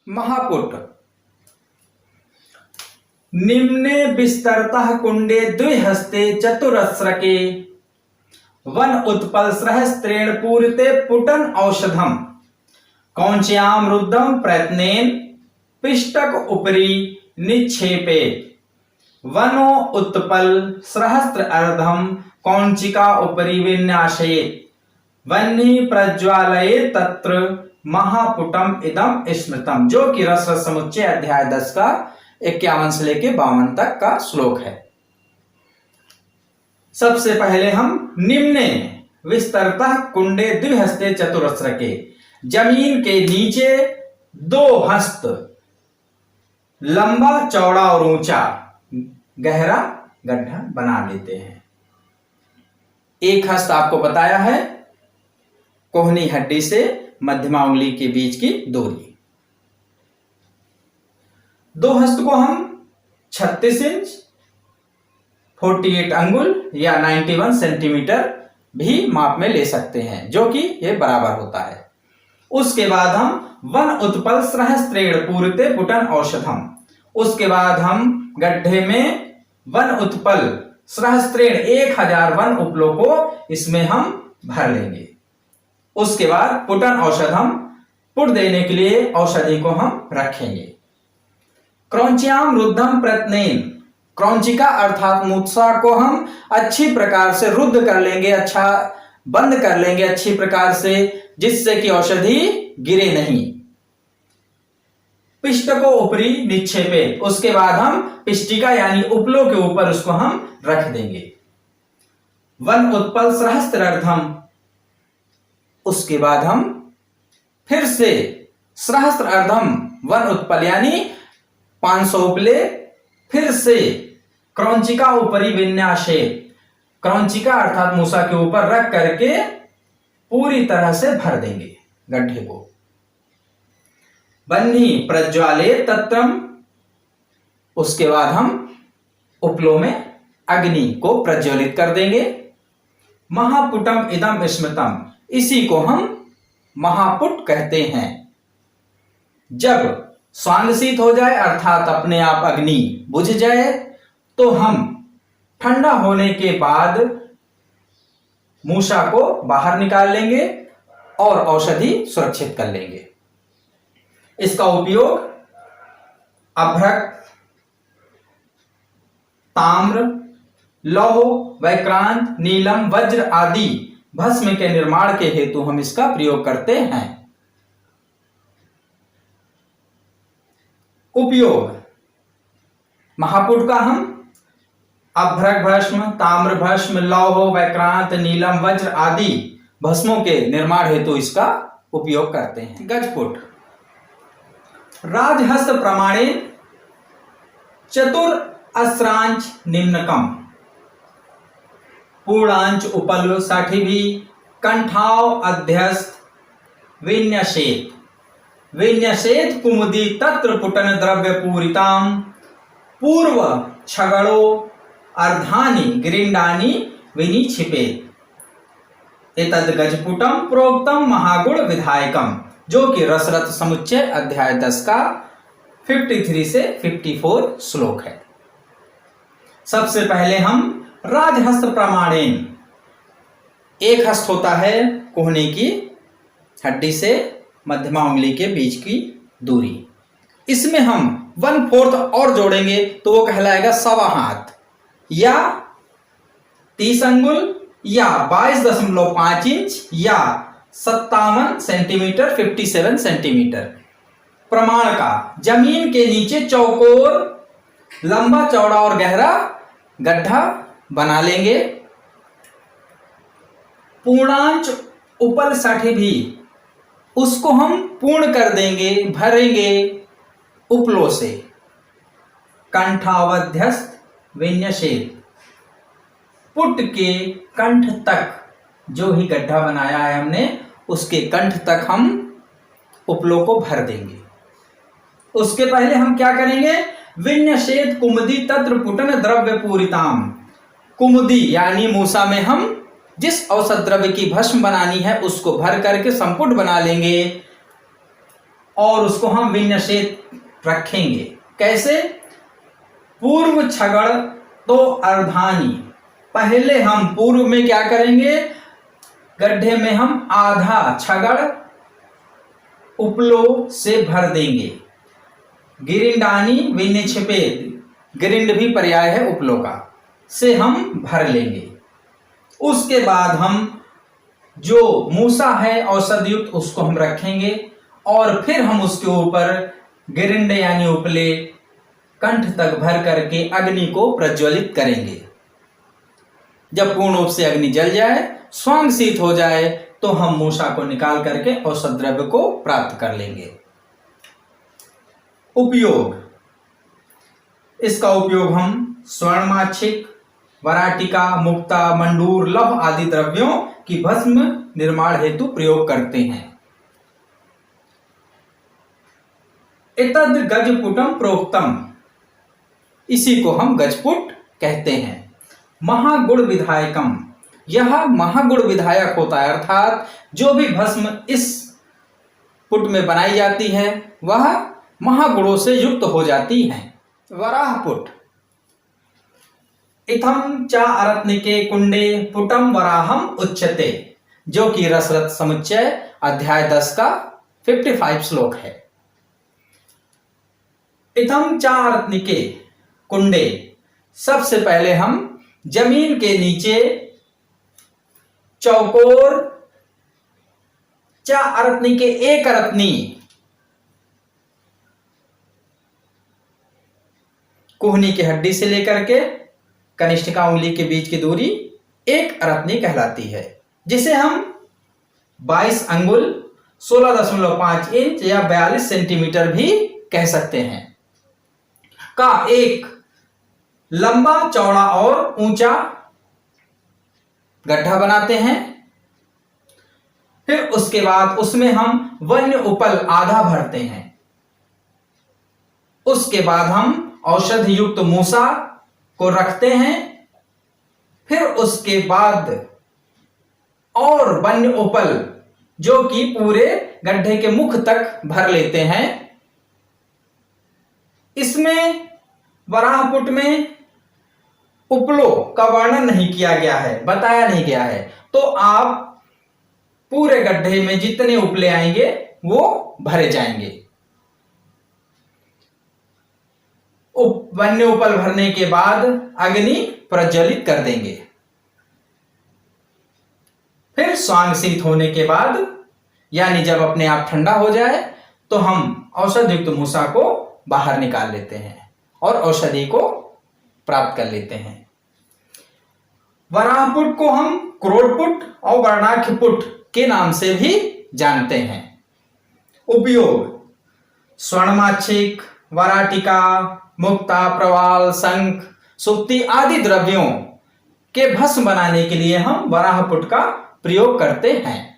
महापुट। निम्ने विस्तरतः कुंडे द्विहस्ते चतुरस्रके one Utpal सहस्त्रेण पूरिते Putin औषधम कौंच्याम रुद्धम प्रयत्नेन पिष्टक उपरि निक्षेपे वनो उत्पल सहस्त्र अर्धम कौंचिका उपरि विन्यासेत वह्नि प्रज्वालये तत्र महापुटम इदम स्मृतम, जो कि रस समुच्चय अध्याय 10 का 51 से लेके 52 तक का श्लोक है। सबसे पहले हम निम्ने विस्तरतः कुंडे द्विहस्ते चतुरस्रके, जमीन के नीचे 2 हस्त लंबा चौड़ा और ऊंचा गहरा गड्ढा बना लेते हैं। एक हस्त आपको बताया है कोहनी हड्डी से मध्यमा उंगली के बीच की दूरी। 2 हस्त को हम 36 इंच 48 अंगुल या 91 सेंटीमीटर भी माप में ले सकते हैं, जो कि ये बराबर होता है। उसके बाद हम वन उत्पल सहस्त्रेण पूरिते पुटन औषधम, उसके बाद हम गड्ढे में वन उत्पल सहस्त्रेण 1000 वन उपलों को इसमें हम भर लेंगे। उसके बाद पुटन औषधम, पुट देने के लिए औषधि को हम रखेंगे। क्रौंच्याम रुद्धम प्रयत्नेन, क्रौंचिका अर्थात मूत्रा को हम अच्छी प्रकार से रुद्ध कर लेंगे, अच्छा बंद कर लेंगे अच्छी प्रकार से, जिससे कि औषधि गिरे नहीं। पिष्टको उपरि निक्षेपे, उसके बाद हम पिष्टिका यानी उपलों के ऊपर उसको हम रख देंगे। वन उत्पल सहस्त्रार्धम, उसके बाद हम फिर से सहस्त्रार्धम वन उत्पल यानी 500 उपले फिर से क्रौंचिका उपरि विन्यासे, क्रौंचिका अर्थात मूसा के ऊपर रख करके पूरी तरह से भर देंगे गड्ढे को। वह्नि प्रज्वाले तत्रम, उसके बाद हम उपलों में अग्नि को प्रज्वलित कर देंगे। महापुटम इदम स्मृतम, इसी को हम महापुट कहते हैं। जब स्वांगशीत हो जाए अर्थात अपने आप अग्नि बुझ जाए तो हम ठंडा होने के बाद मूसा को बाहर निकाल लेंगे और औषधि सुरक्षित कर लेंगे। इसका उपयोग अभ्रक, ताम्र, लौह, वैक्रांत, नीलम, वज्र आदि भस्म के निर्माण के हेतु हम इसका प्रयोग करते हैं। उपयोग महापुट का हम अभ्रक भस्म, ताम्र भस्म, लौह, वैक्रांत, नीलम, वज्र आदि भस्मों के निर्माण हेतु इसका उपयोग करते हैं। गजपुट राजहस्त प्रमाणे चतुर अस्रांच निम्नकम, पूर्णांच उपल साठी भी कंठाव अध्यस्त विन्यसेत, विन्यसेत कुमुदी तत्र पुटन द्रव्य पूरिताम पूर्व छगड़ो अर्धानि गृंडानि विनिक्षिपेत एतद गजपुटम प्रोक्तम महागुण विधायकम, जो कि रसरत समुच्चय अध्याय 10 का 53 से 54 श्लोक है। सबसे पहले हम राजहस्त प्रमाणेन, एक हस्त होता है कोहनी की हड्डी से मध्यमा उंगली के बीच की दूरी, इसमें हम 1/4 और जोड़ेंगे तो वो कहलाएगा 1.25 हाथ या 30 अंगुल या 22.5 इंच या 57 सेंटीमीटर 57 सेंटीमीटर प्रमाण का जमीन के नीचे चौकोर लंबा चौड़ा और गहरा गड्ढा बना लेंगे। पूर्णांच उपल साठी भी, उसको हम पूर्ण कर देंगे, भरेंगे उपलों से। कंठावध्यस्त विन्यसेत, पुट के कंठ तक जो ही गड्ढा बनाया है हमने उसके कंठ तक हम उपलों को भर देंगे। उसके पहले हम क्या करेंगे, विन्यसेत कुमुदी तत्र पुटन द्रव्य पूरिताम, कुमुदी यानी मूसा में हम जिस औषध द्रव्य की भस्म बनानी है उसको भर करके संपुट बना लेंगे और उसको हम विन्यसेत रखेंगे। कैसे? पूर्व छगड़ तो अर्धानी, पहले हम पूर्व में क्या करेंगे, गड्ढे में हम आधा छगड़ उपलो से भर देंगे। गिरिंडानी विनिक्षेपेत, गिरिंड भी पर्याय है उपलो का, से हम भर लेंगे। उसके बाद हम जो मूसा है औषध युक्त उसको हम रखेंगे और फिर हम उसके ऊपर गिरिंड यानी उपले कंठ तक भर करके अग्नि को प्रज्वलित करेंगे। जब पूर्ण रूप से अग्नि जल जाए, स्वांग शीत हो जाए, तो हम मूसा को निकाल करके औषध द्रव्य को प्राप्त कर लेंगे। उपयोग, इसका उपयोग हम स्वर्णमाक्षिक, वराटिका, मुक्ता, मंडूर, लव आदि द्रव्यों की भस्म निर्माण हेतु प्रयोग करते हैं। एतद् गजपुटम प्रोक्तम, इसी को हम गजपुट कहते हैं। महागुण विधायकम, यह महागुण विधायक होता है, अर्थात जो भी भस्म इस पुट में बनाई जाती है वह महागुणों से युक्त हो जाती है। वराह पुट, इथम च अरत्निके कुंडे पुटम वराहम उच्यते, जो कि रसरत समुच्चय अध्याय 10 का 55 श्लोक है। इथम च अरत्निके कुंडे, सबसे पहले हम जमीन के नीचे चौकोर च अरत्निके, एक अरत्नी, कुहनी की हड्डी से लेकर के कनिष्ठिका उंगली के बीच की दूरी एक अरत्नी कहलाती है, जिसे हम 22 अंगुल 16.5 इंच या 42 सेंटीमीटर भी कह सकते हैं का एक लंबा, चौड़ा और ऊंचा गड्ढा बनाते हैं। फिर उसके बाद उसमें हम वन्य उपल आधा भरते हैं। उसके बाद हम औषध युक्त मूसा को रखते हैं। फिर उसके बाद और वन्य उपल जो कि पूरे गड्ढे के मुख तक भर लेते हैं। इसमें वराहपुट में उपलों का वर्णन नहीं किया गया है, बताया नहीं गया है, तो आप पूरे गड्ढे में जितने उपले आएंगे वो भरे जाएंगे। वन्य उपल भरने के बाद अग्नि प्रज्वलित कर देंगे। फिर स्वांग शीत होने के बाद, यानी जब अपने आप ठंडा हो जाए, तो हम औषध युक्त मूसा को बाहर निकाल लेते हैं और औषधि को प्राप्त कर लेते हैं। वराहपुट को हम क्रोडपुट और वर्णाख्यपुट के नाम से भी जानते हैं। उपयोग, स्वर्णमाक्षिक, वराटिका, मुक्ता, प्रवाल, शंख, सुक्ति आदि द्रव्यों के भस्म बनाने के लिए हम वराहपुट का प्रयोग करते हैं।